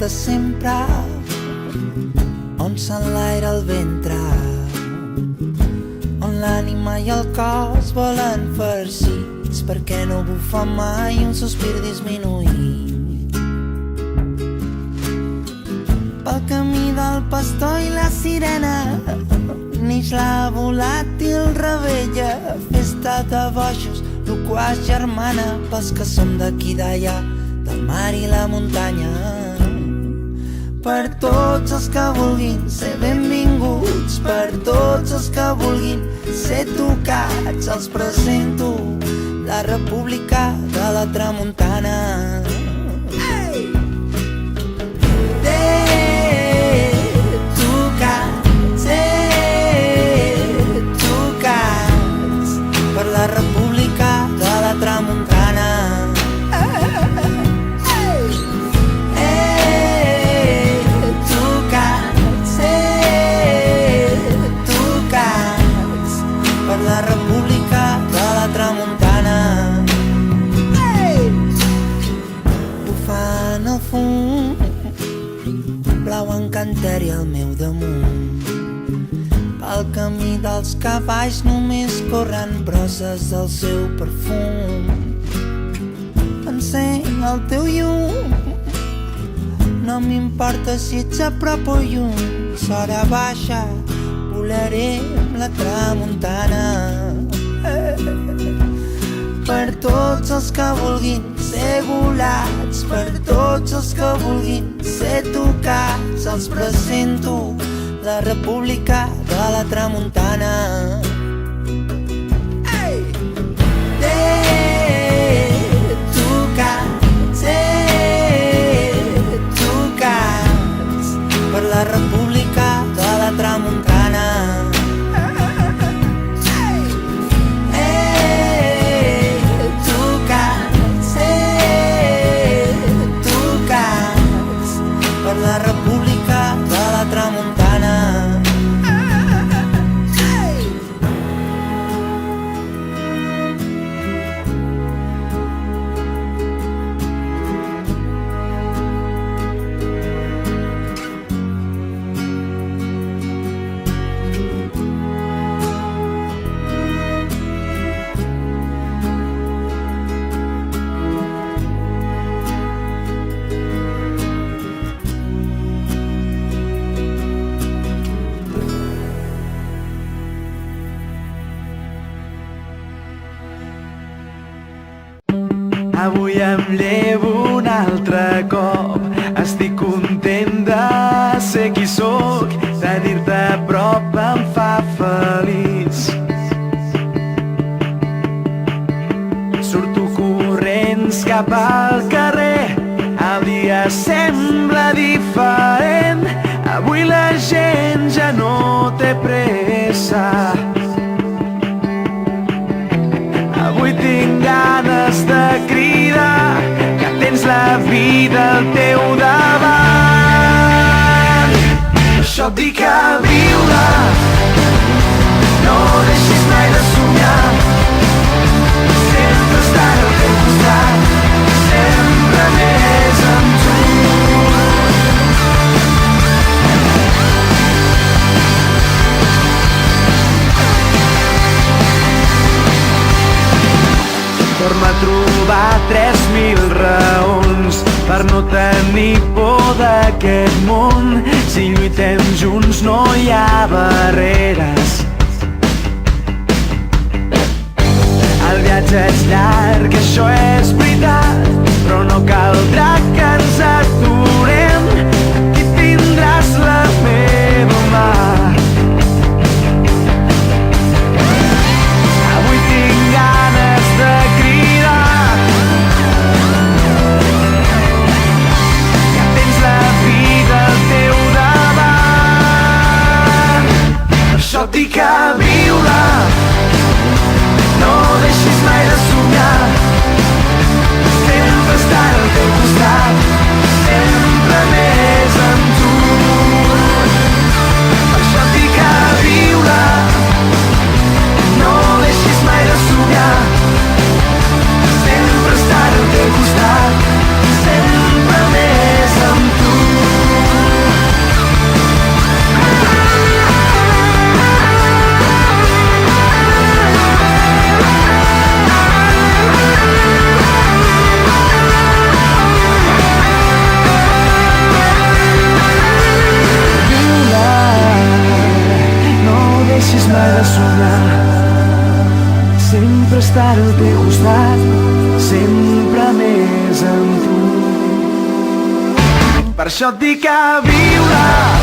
de sempre, on s'enlaira el ventre, on l'ànima i el cos volen farcits, perquè no bufa mai un sospir disminuït. Pel camí del pastor i la sirena nix la volàtil rebella, festa de bojos, loquaç germana, pels que som d'aquí d'allà, del mar i la muntanya. Per tots els que vulguin ser benvinguts, per tots els que vulguin ser tocats, els presento la República de la Tramuntana. Per la República de la Tramuntana. Tocats per la República de la Tramuntana. Bufant el fum, blau encanteri al meu damunt. Pel camí dels cavalls només corren brosses del seu perfum. Encén el teu llum, no m'importa si ets a prop o lluny. S'hora baixa, volaré amb la tramuntana. Per tots els que vulguin ser volats, per tots els que vulguin ser tocats, els presento la República de la Tramuntana. Tocats per la República de la Tramuntana. Tocats per la República de la Tramuntana. Avui em llevo un altre cop, estic content de ser qui sóc, tenir-te a prop em fa feliç. Surto corrents cap al carrer, el dia sembla diferent, avui la gent ja no té pressa. Avui tinc ganes de cridar que tens la vida al teu davant. Això et dic a viure, no deixis mai de somiar, sempre estar al teu costat, sempre més amb tu. Torno a trobar 3.000 raons per no tenir por d'aquest món. Si lluitem junts no hi ha barreres. El viatge és llarg, això és veritat, però no caldrà que ens aturem. Aquí tindràs la meva mà. Avui tinc ganes de cridar que tens la vida al teu davant. Per això et dic a viure, no deixis mai de somiar, sempre estar al teu costat, sempre més amb tu. Per això et dic a viure, no deixis mai de somiar, sempre estar al teu costat, sempre més amb tu. estar al teu costat, sempre més amb tu. Per això et dic a viure